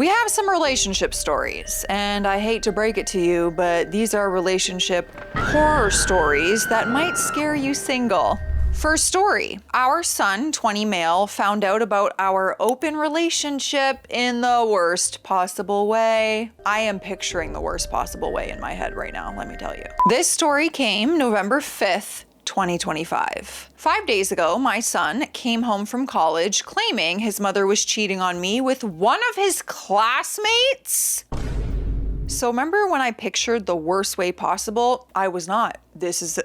We have some relationship stories, and I hate to break it to you, but these are relationship horror stories that might scare you single. First story, our son, 20 male, found out about our open relationship in the worst possible way. I am picturing the worst possible way in my head right now, let me tell you. This story came November 5th, 2025. 5 days ago, my son came home from college claiming his mother was cheating on me with one of his classmates. So remember when I pictured the worst way possible? I was not. This is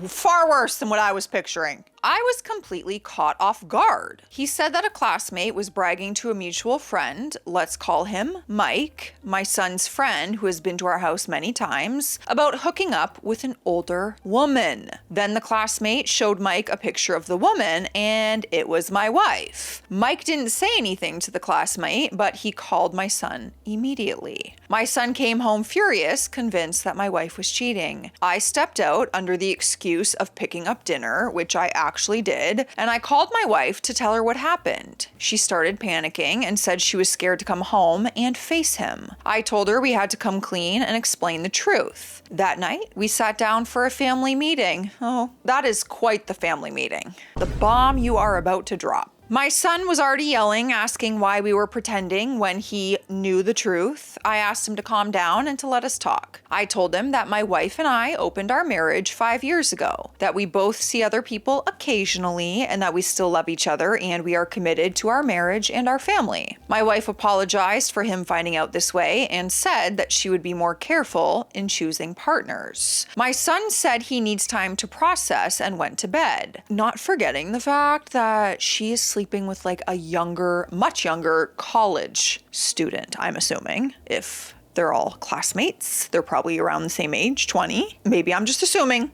far worse than what I was picturing. I was completely caught off guard. He said that a classmate was bragging to a mutual friend, let's call him Mike, my son's friend who has been to our house many times, about hooking up with an older woman. Then the classmate showed Mike a picture of the woman, and it was my wife. Mike didn't say anything to the classmate, but he called my son immediately. My son came home furious, convinced that my wife was cheating. I stepped out under the excuse of picking up dinner, which I actually did, and I called my wife to tell her what happened. She started panicking and said she was scared to come home and face him. I told her we had to come clean and explain the truth. That night, we sat down for a family meeting. Oh, that is quite the family meeting. The bomb you are about to drop. My son was already yelling, asking why we were pretending when he knew the truth. I asked him to calm down and to let us talk. I told him that my wife and I opened our marriage 5 years ago, that we both see other people occasionally, and that we still love each other and we are committed to our marriage and our family. My wife apologized for him finding out this way and said that she would be more careful in choosing partners. My son said he needs time to process and went to bed, not forgetting the fact that she is sleeping with like a younger, much younger college student, I'm assuming. If they're all classmates, they're probably around the same age, 20. Maybe I'm just assuming.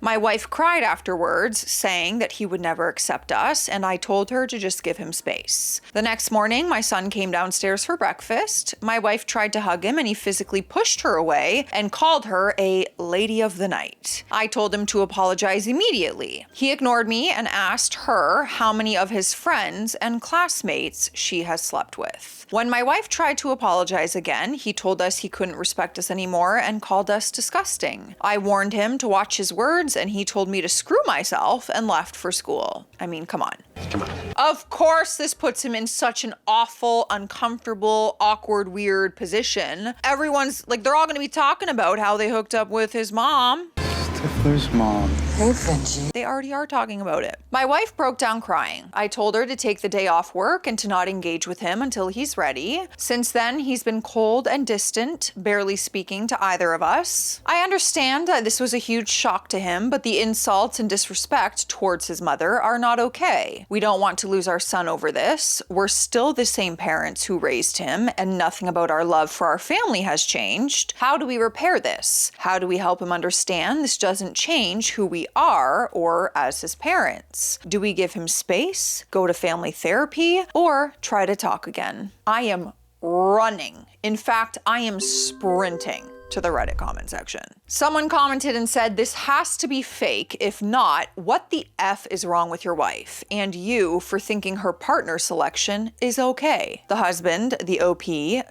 My wife cried afterwards, saying that he would never accept us, and I told her to just give him space. The next morning, my son came downstairs for breakfast. My wife tried to hug him, and he physically pushed her away and called her a lady of the night. I told him to apologize immediately. He ignored me and asked her how many of his friends and classmates she has slept with. When my wife tried to apologize again, he told us he couldn't respect us anymore and called us disgusting. I warned him to watch his words, and he told me to screw myself and left for school. I mean, come on. Come on. Of course, this puts him in such an awful, uncomfortable, awkward, weird position. Everyone's like, they're all gonna be talking about how they hooked up with his mom. Stifler's mom. Hey, Benji. They already are talking about it. My wife broke down crying. I told her to take the day off work and to not engage with him until he's ready. Since then, he's been cold and distant, barely speaking to either of us. I understand that this was a huge shock to him, but the insults and disrespect towards his mother are not okay. We don't want to lose our son over this. We're still the same parents who raised him, and nothing about our love for our family has changed. How do we repair this? How do we help him understand this doesn't change who we are or as his parents? Do we give him space, go to family therapy, or try to talk again? I am running. In fact, I am sprinting to the Reddit comment section. Someone commented and said, this has to be fake. If not, what the F is wrong with your wife? And you for thinking her partner selection is okay. The husband, the OP,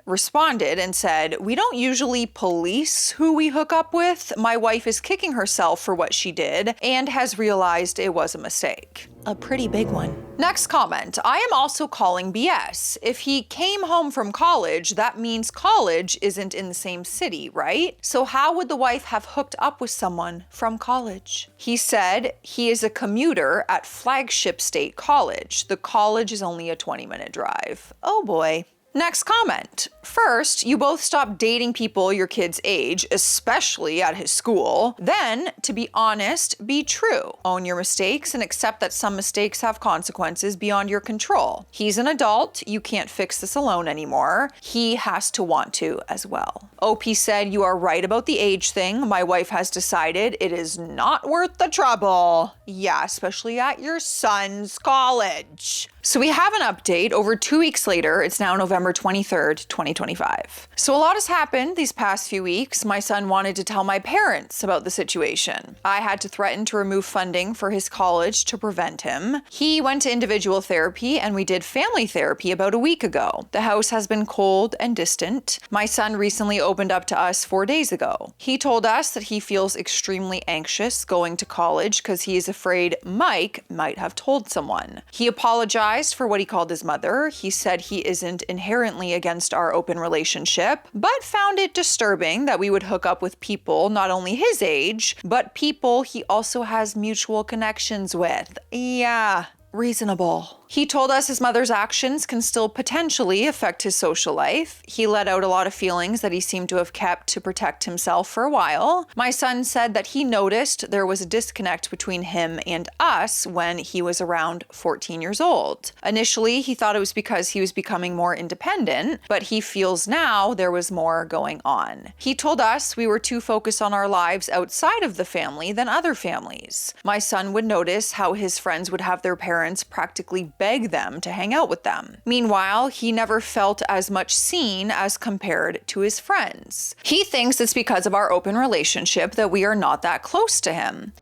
responded and said, we don't usually police who we hook up with. My wife is kicking herself for what she did and has realized it was a mistake. A pretty big one. Next comment, I am also calling BS. If he came home from college, that means college isn't in the same city, right? So how would the wife have hooked up with someone from college? He said he is a commuter at Flagship State College. The college is only a 20-minute drive. Oh boy. Next comment. First, you both stop dating people your kid's age, especially at his school. Then, to be honest, be true. Own your mistakes and accept that some mistakes have consequences beyond your control. He's an adult. You can't fix this alone anymore. He has to want to as well. OP said, you are right about the age thing. My wife has decided it is not worth the trouble. Yeah, especially at your son's college. So we have an update over 2 weeks later. It's now November 23rd, 2025. So a lot has happened these past few weeks. My son wanted to tell my parents about the situation. I had to threaten to remove funding for his college to prevent him. He went to individual therapy and we did family therapy about a week ago. The house has been cold and distant. My son recently opened up to us 4 days ago. He told us that he feels extremely anxious going to college because he is afraid Mike might have told someone. He apologized for what he called his mother. He said he isn't inherently against our open relationship, but found it disturbing that we would hook up with people not only his age, but people he also has mutual connections with. Yeah, reasonable. He told us his mother's actions can still potentially affect his social life. He let out a lot of feelings that he seemed to have kept to protect himself for a while. My son said that he noticed there was a disconnect between him and us when he was around 14 years old. Initially, he thought it was because he was becoming more independent, but he feels now there was more going on. He told us we were too focused on our lives outside of the family than other families. My son would notice how his friends would have their parents practically beg them to hang out with them. Meanwhile, he never felt as much seen as compared to his friends. He thinks it's because of our open relationship that we are not that close to him.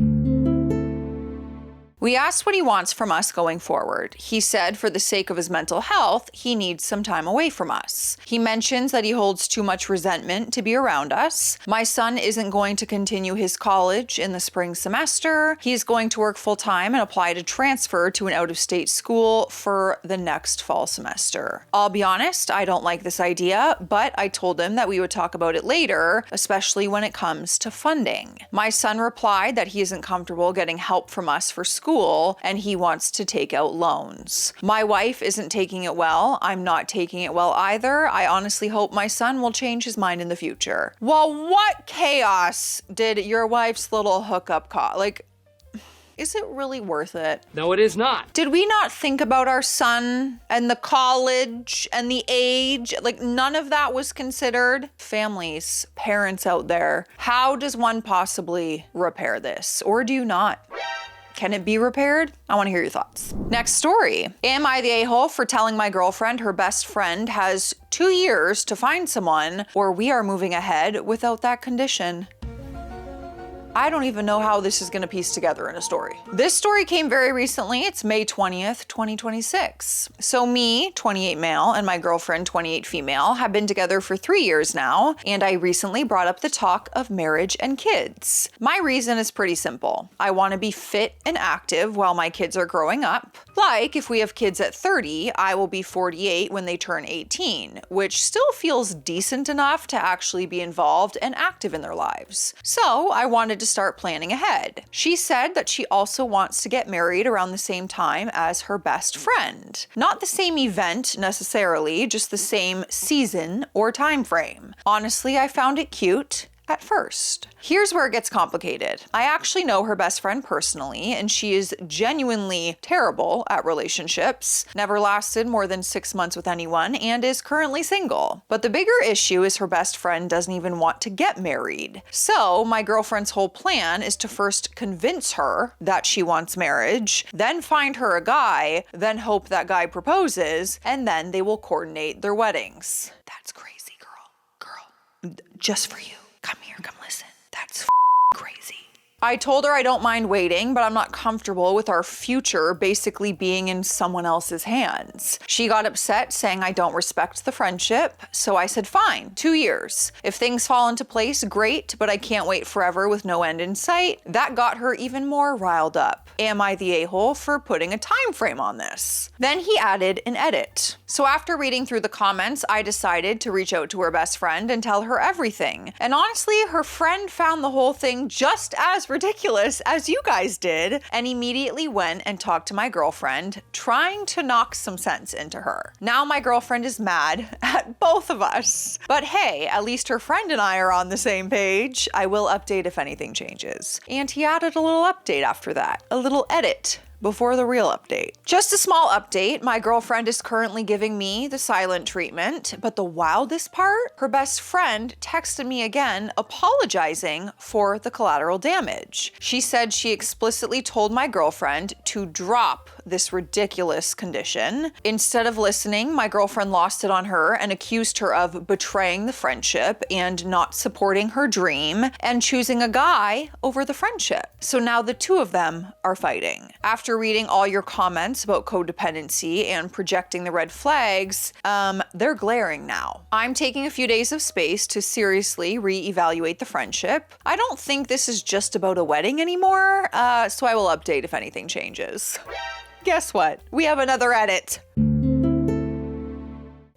We asked what he wants from us going forward. He said for the sake of his mental health, he needs some time away from us. He mentions that he holds too much resentment to be around us. My son isn't going to continue his college in the spring semester. He's going to work full-time and apply to transfer to an out-of-state school for the next fall semester. I'll be honest, I don't like this idea, but I told him that we would talk about it later, especially when it comes to funding. My son replied that he isn't comfortable getting help from us for school and he wants to take out loans. My wife isn't taking it well. I'm not taking it well either. I honestly hope my son will change his mind in the future. Well, what chaos did your wife's little hookup cause? Like, is it really worth it? No, it is not. Did we not think about our son and the college and the age? Like, none of that was considered. Families, parents out there, how does one possibly repair this? Or do you not? Can it be repaired? I want to hear your thoughts. Next story. Am I the a-hole for telling my girlfriend her best friend has 2 years to find someone, or we are moving ahead without that condition? I don't even know how this is gonna piece together in a story. This story came very recently. It's May 20th, 2026. So me, 28 male, and my girlfriend, 28 female, have been together for 3 years now, and I recently brought up the talk of marriage and kids. My reason is pretty simple. I wanna be fit and active while my kids are growing up. Like, if we have kids at 30, I will be 48 when they turn 18, which still feels decent enough to actually be involved and active in their lives. So I wanted to start planning ahead. She said that she also wants to get married around the same time as her best friend. Not the same event necessarily, just the same season or time frame. Honestly, I found it cute at first. Here's where it gets complicated. I actually know her best friend personally, and she is genuinely terrible at relationships, never lasted more than 6 months with anyone, and is currently single. But the bigger issue is her best friend doesn't even want to get married. So my girlfriend's whole plan is to first convince her that she wants marriage, then find her a guy, then hope that guy proposes, and then they will coordinate their weddings. That's crazy, girl. Just for you. Come here, come listen. That's crazy. I told her I don't mind waiting, but I'm not comfortable with our future basically being in someone else's hands. She got upset, saying I don't respect the friendship, so I said fine, 2 years. If things fall into place, great, but I can't wait forever with no end in sight. That got her even more riled up. Am I the a-hole for putting a time frame on this? Then he added an edit. So after reading through the comments, I decided to reach out to her best friend and tell her everything. And honestly, her friend found the whole thing just as ridiculous as you guys did, and immediately went and talked to my girlfriend, trying to knock some sense into her. Now my girlfriend is mad at both of us. But hey, at least her friend and I are on the same page. I will update if anything changes. And he added a little update after that, a little edit before the real update. Just a small update, my girlfriend is currently giving me the silent treatment, but the wildest part, her best friend texted me again apologizing for the collateral damage. She said she explicitly told my girlfriend to drop this ridiculous condition. Instead of listening, my girlfriend lost it on her and accused her of betraying the friendship and not supporting her dream and choosing a guy over the friendship. So now the two of them are fighting. After reading all your comments about codependency and projecting the red flags, they're glaring now. I'm taking a few days of space to seriously reevaluate the friendship. I don't think this is just about a wedding anymore, so I will update if anything changes. Guess what? We have another edit.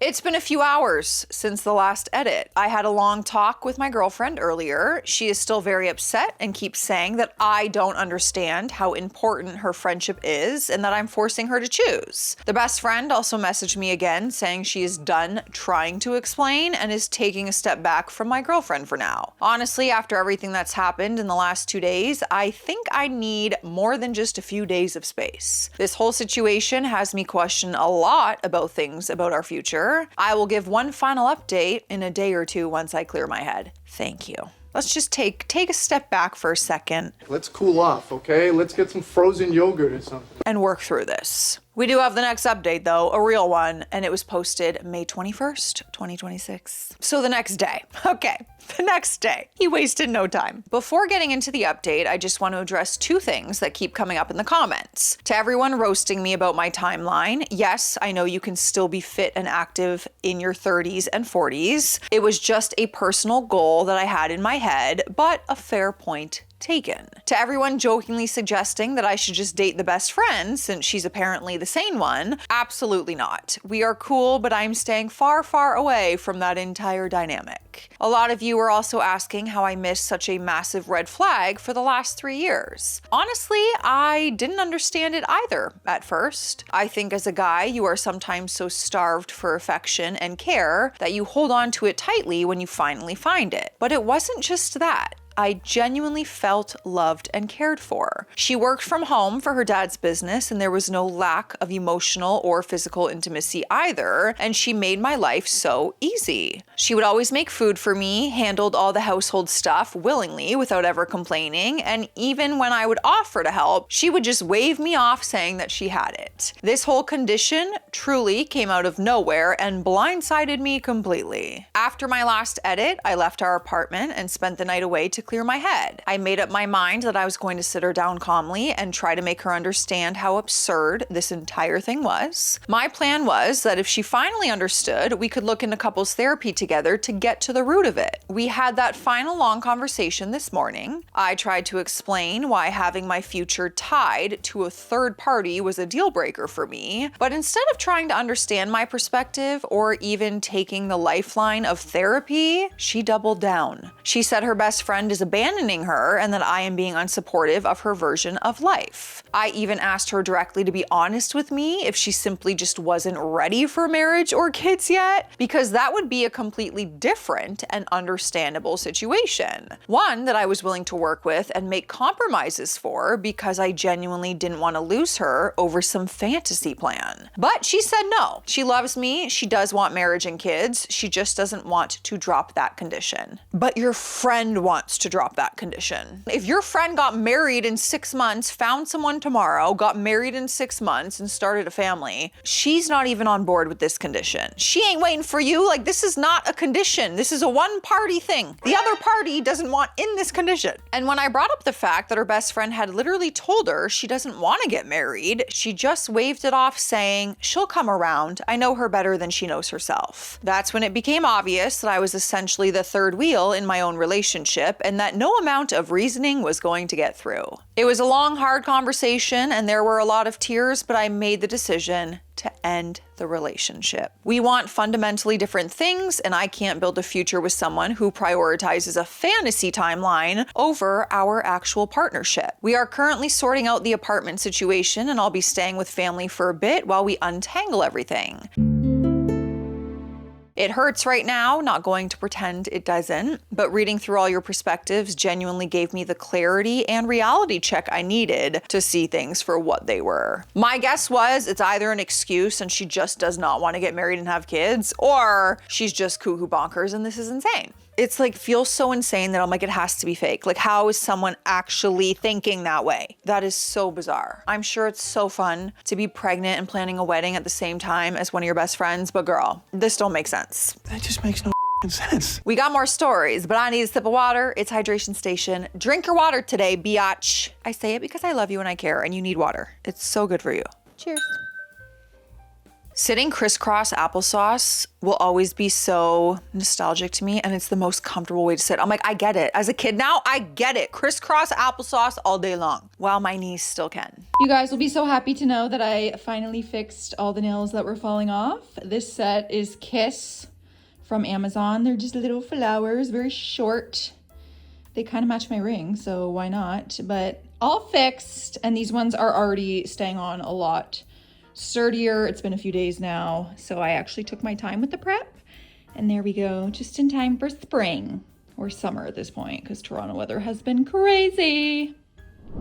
It's been a few hours since the last edit. I had a long talk with my girlfriend earlier. She is still very upset and keeps saying that I don't understand how important her friendship is and that I'm forcing her to choose. The best friend also messaged me again saying she is done trying to explain and is taking a step back from my girlfriend for now. Honestly, after everything that's happened in the last 2 days, I think I need more than just a few days of space. This whole situation has me question a lot about things about our future. I will give one final update in a day or two once I clear my head. Thank you. Let's just take a step back for a second. Let's cool off, okay? Let's get some frozen yogurt or something. And work through this. We do have the next update though, a real one, and it was posted May 21st, 2026. So the next day. Okay, the next day. He wasted no time. Before getting into the update, I just want to address two things that keep coming up in the comments. To everyone roasting me about my timeline, yes, I know you can still be fit and active in your 30s and 40s. It was just a personal goal that I had in my head, but a fair point taken. To everyone jokingly suggesting that I should just date the best friend since she's apparently the sane one, absolutely not. We are cool, but I'm staying far, far away from that entire dynamic. A lot of you are also asking how I missed such a massive red flag for the last 3 years. Honestly, I didn't understand it either at first. I think as a guy, you are sometimes so starved for affection and care that you hold on to it tightly when you finally find it. But it wasn't just that. I genuinely felt loved and cared for. She worked from home for her dad's business and there was no lack of emotional or physical intimacy either, and she made my life so easy. She would always make food for me, handled all the household stuff willingly without ever complaining, and even when I would offer to help, she would just wave me off saying that she had it. This whole condition truly came out of nowhere and blindsided me completely. After my last edit, I left our apartment and spent the night away to clear my head. I made up my mind that I was going to sit her down calmly and try to make her understand how absurd this entire thing was. My plan was that if she finally understood, we could look into couples therapy together to get to the root of it. We had that final long conversation this morning. I tried to explain why having my future tied to a third party was a deal breaker for me, but instead of trying to understand my perspective or even taking the lifeline of therapy, she doubled down. She said her best friend is abandoning her and that I am being unsupportive of her version of life. I even asked her directly to be honest with me if she simply just wasn't ready for marriage or kids yet, because that would be a completely different and understandable situation. One that I was willing to work with and make compromises for because I genuinely didn't want to lose her over some fantasy plan. But she said no. She loves me, she does want marriage and kids, she just doesn't want to drop that condition. But your friend wants to drop that condition. If your friend got married in 6 months, found someone tomorrow, got married in 6 months, and started a family, she's not even on board with this condition. She ain't waiting for you. Like, this is not a condition. This is a one-party thing. The other party doesn't want in this condition. And when I brought up the fact that her best friend had literally told her she doesn't want to get married, she just waved it off saying, she'll come around. I know her better than she knows herself. That's when it became obvious that I was essentially the third wheel in my own relationship and that no amount of reasoning was going to get through. It was a long, hard conversation and there were a lot of tears, but I made the decision to end the relationship. We want fundamentally different things, and I can't build a future with someone who prioritizes a fantasy timeline over our actual partnership. We are currently sorting out the apartment situation, and I'll be staying with family for a bit while we untangle everything. It hurts right now, not going to pretend it doesn't, but reading through all your perspectives genuinely gave me the clarity and reality check I needed to see things for what they were. My guess was it's either an excuse and she just does not want to get married and have kids, or she's just cuckoo bonkers and this is insane. It's like feels so insane that I'm like, it has to be fake. Like, how is someone actually thinking that way? That is so bizarre. I'm sure it's so fun to be pregnant and planning a wedding at the same time as one of your best friends, but girl, this don't make sense. That just makes no sense. We got more stories, but I need a sip of water. It's hydration station. Drink your water today, biatch. I say it because I love you and I care, and you need water. It's so good for you. Cheers. Sitting crisscross applesauce will always be so nostalgic to me, and it's the most comfortable way to sit. I'm like, I get it. As a kid now, I get it. Crisscross applesauce all day long, while my knees still can. You guys will be so happy to know that I finally fixed all the nails that were falling off. This set is Kiss from Amazon. They're just little flowers, very short. They kind of match my ring, so why not? But all fixed, and these ones are already staying on a lot sturdier. It's been a few days now, so I actually took my time with the prep, and there we go, just in time for spring or summer at this point, because Toronto weather has been crazy.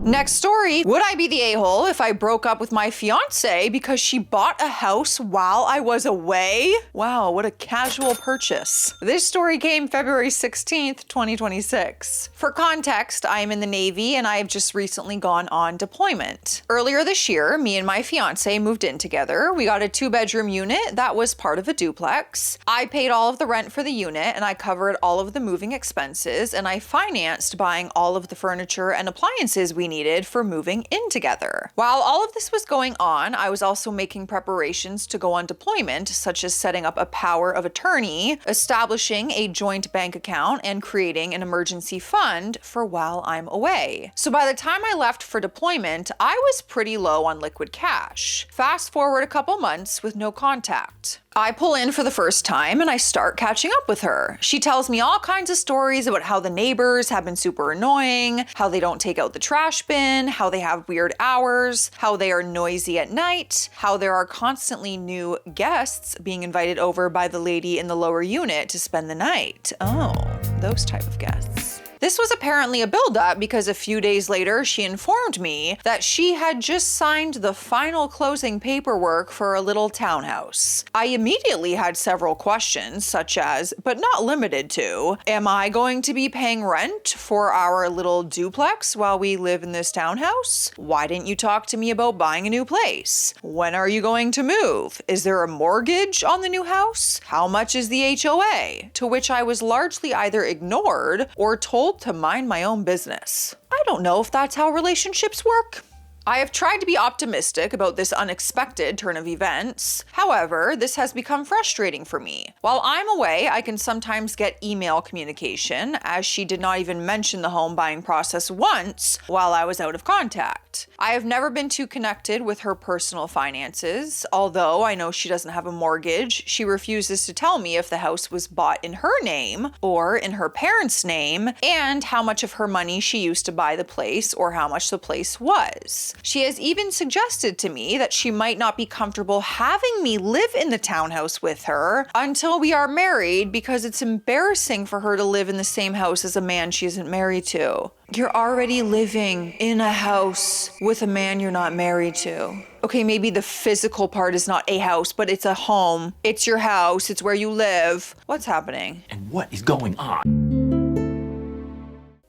Next story, would I be the a-hole if I broke up with my fiance because she bought a house while I was away? Wow, what a casual purchase. This story came February 16th, 2026. For context, I am in the Navy and I have just recently gone on deployment. Earlier this year, me and my fiance moved in together. We got a 2-bedroom unit that was part of a duplex. I paid all of the rent for the unit and I covered all of the moving expenses, and I financed buying all of the furniture and appliances we needed for moving in together. While all of this was going on, I was also making preparations to go on deployment, such as setting up a power of attorney, establishing a joint bank account, and creating an emergency fund for while I'm away. So by the time I left for deployment, I was pretty low on liquid cash. Fast forward a couple months with no contact. I pull in for the first time and I start catching up with her. She tells me all kinds of stories about how the neighbors have been super annoying, how they don't take out the trash bin, how they have weird hours, how they are noisy at night, how there are constantly new guests being invited over by the lady in the lower unit to spend the night. Oh, those type of guests. This was apparently a buildup because a few days later, she informed me that she had just signed the final closing paperwork for a little townhouse. I immediately had several questions, such as, but not limited to, am I going to be paying rent for our little duplex while we live in this townhouse? Why didn't you talk to me about buying a new place? When are you going to move? Is there a mortgage on the new house? How much is the HOA? To which I was largely either ignored or told to mind my own business. I don't know if that's how relationships work. I have tried to be optimistic about this unexpected turn of events. However, this has become frustrating for me. While I'm away, I can sometimes get email communication, as she did not even mention the home buying process once while I was out of contact. I have never been too connected with her personal finances. Although I know she doesn't have a mortgage, she refuses to tell me if the house was bought in her name or in her parents' name, and how much of her money she used to buy the place or how much the place was. She has even suggested to me that she might not be comfortable having me live in the townhouse with her until we are married because it's embarrassing for her to live in the same house as a man she isn't married to. You're already living in a house with a man you're not married to. Okay, maybe the physical part is not a house, but it's a home. It's your house. It's where you live. What's happening? And what is going on?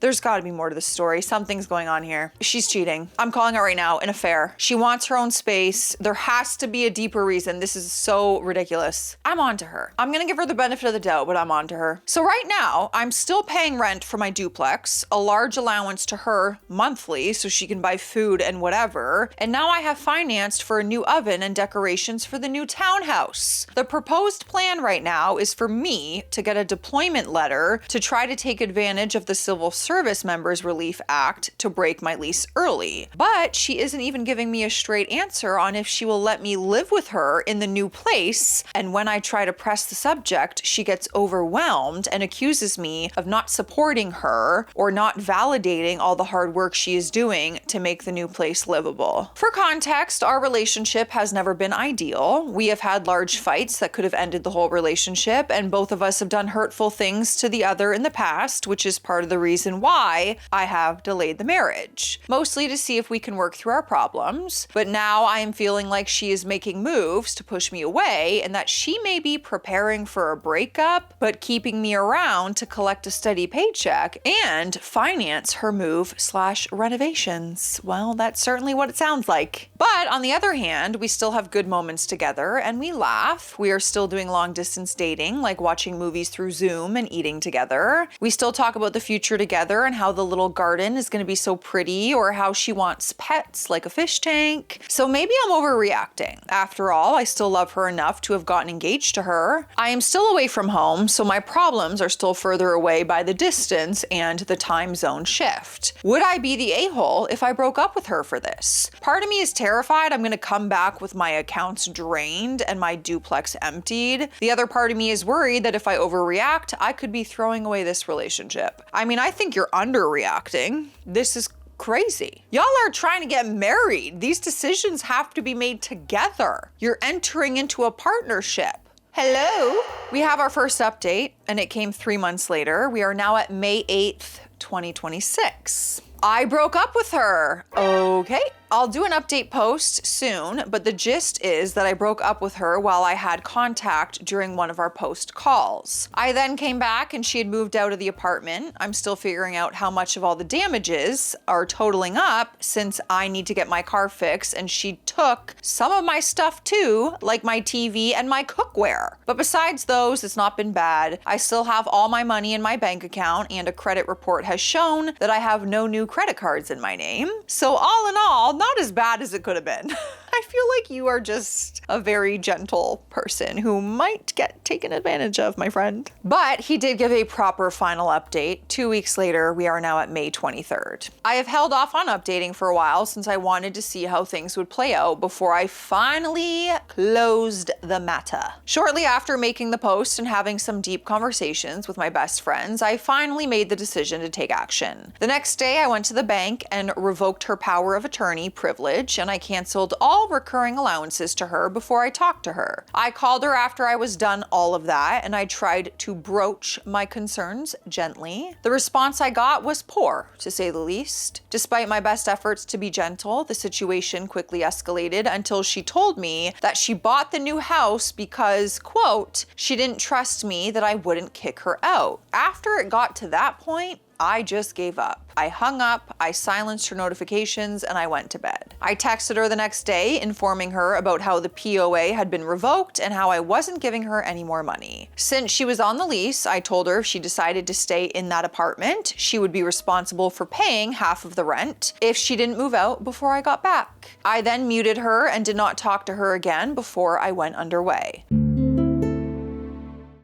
There's gotta be more to the story. Something's going on here. She's cheating. I'm calling it right now, an affair. She wants her own space. There has to be a deeper reason. This is so ridiculous. I'm on to her. I'm gonna give her the benefit of the doubt, but I'm on to her. So right now, I'm still paying rent for my duplex, a large allowance to her monthly so she can buy food and whatever. And now I have financed for a new oven and decorations for the new townhouse. The proposed plan right now is for me to get a deployment letter to try to take advantage of the Civil Service Members Relief Act to break my lease early. But she isn't even giving me a straight answer on if she will let me live with her in the new place. And when I try to press the subject, she gets overwhelmed and accuses me of not supporting her or not validating all the hard work she is doing to make the new place livable. For context, our relationship has never been ideal. We have had large fights that could have ended the whole relationship, and both of us have done hurtful things to the other in the past, which is part of the reason reason why I have delayed the marriage, mostly to see if we can work through our problems. But now I am feeling like she is making moves to push me away and that she may be preparing for a breakup, but keeping me around to collect a steady paycheck and finance her move/renovations. Well, that's certainly what it sounds like. But on the other hand, we still have good moments together and we laugh. We are still doing long distance dating, like watching movies through Zoom and eating together. We still talk about the future together and how the little garden is going to be so pretty, or how she wants pets like a fish tank. So maybe I'm overreacting. After all, I still love her enough to have gotten engaged to her. I am still away from home, so my problems are still further away by the distance and the time zone shift. Would I be the a-hole if I broke up with her for this? Part of me is terrified I'm going to come back with my accounts drained and my duplex emptied. The other part of me is worried that if I overreact, I could be throwing away this relationship. I mean, I think you're underreacting. This is crazy. Y'all are trying to get married. These decisions have to be made together. You're entering into a partnership. Hello? We have our first update, and it came 3 months later. We are now at May 8th, 2026. I broke up with her. Okay. I'll do an update post soon, but the gist is that I broke up with her while I had contact during one of our post calls. I then came back and she had moved out of the apartment. I'm still figuring out how much of all the damages are totaling up since I need to get my car fixed, and she took some of my stuff too, like my TV and my cookware. But besides those, it's not been bad. I still have all my money in my bank account, and a credit report has shown that I have no new credit cards in my name. So all in all, not as bad as it could have been. I feel like you are just a very gentle person who might get taken advantage of, my friend. But he did give a proper final update. 2 weeks later, we are now at May 23rd. I have held off on updating for a while since I wanted to see how things would play out before I finally closed the matter. Shortly after making the post and having some deep conversations with my best friends, I finally made the decision to take action. The next day, I went to the bank and revoked her power of attorney privilege, and I canceled all recurring allowances to her before I talked to her. I called her after I was done all of that, and I tried to broach my concerns gently. The response I got was poor, to say the least. Despite my best efforts to be gentle, the situation quickly escalated until she told me that she bought the new house because, quote, she didn't trust me that I wouldn't kick her out. After it got to that point, I just gave up. I hung up, I silenced her notifications, and I went to bed. I texted her the next day, informing her about how the POA had been revoked and how I wasn't giving her any more money. Since she was on the lease, I told her if she decided to stay in that apartment, she would be responsible for paying half of the rent if she didn't move out before I got back. I then muted her and did not talk to her again before I went underway.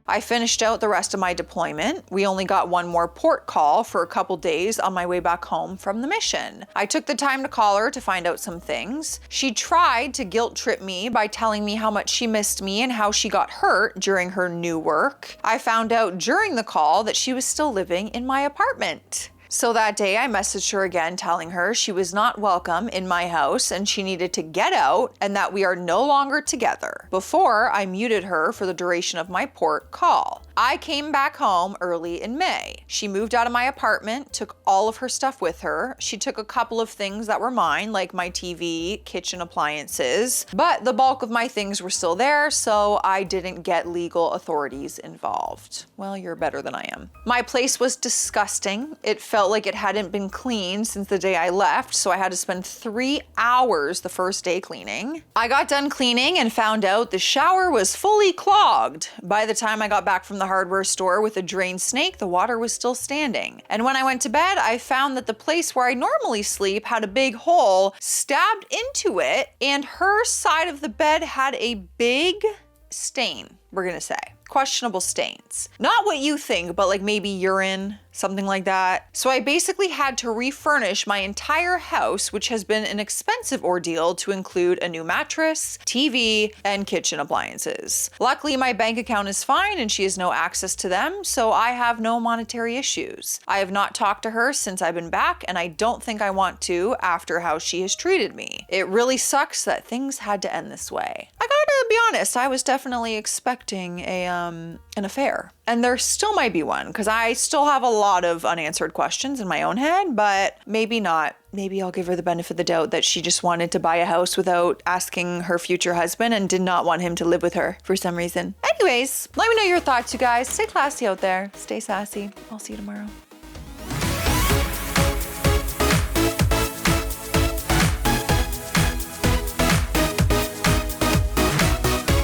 I finished out the rest of my deployment. We only got one more port call for a couple days on my way back home from the mission. I took the time to call her to find out some things. She tried to guilt trip me by telling me how much she missed me and how she got hurt during her new work. I found out during the call that she was still living in my apartment. So that day I messaged her again telling her she was not welcome in my house and she needed to get out and that we are no longer together, before I muted her for the duration of my port call. I came back home early in May. She moved out of my apartment, took all of her stuff with her. She took a couple of things that were mine, like my TV, kitchen appliances, but the bulk of my things were still there, so I didn't get legal authorities involved. Well, you're better than I am. My place was disgusting. It felt like it hadn't been cleaned since the day I left, so I had to spend 3 hours the first day cleaning. I got done cleaning and found out the shower was fully clogged. By the time I got back from the hardware store with a drained snake, the water was still standing. And when I went to bed, I found that the place where I normally sleep had a big hole stabbed into it, and her side of the bed had a big stain, we're gonna say. Questionable stains. Not what you think, but like maybe urine, something like that. So I basically had to refurnish my entire house, which has been an expensive ordeal to include a new mattress, TV, and kitchen appliances. Luckily, my bank account is fine and she has no access to them, so I have no monetary issues. I have not talked to her since I've been back, and I don't think I want to after how she has treated me. It really sucks that things had to end this way. I gotta be honest, I was definitely expecting suspecting an affair. And there still might be one, because I still have a lot of unanswered questions in my own head, but maybe not. Maybe I'll give her the benefit of the doubt that she just wanted to buy a house without asking her future husband and did not want him to live with her for some reason. Anyways, let me know your thoughts, you guys. Stay classy out there. Stay sassy. I'll see you tomorrow.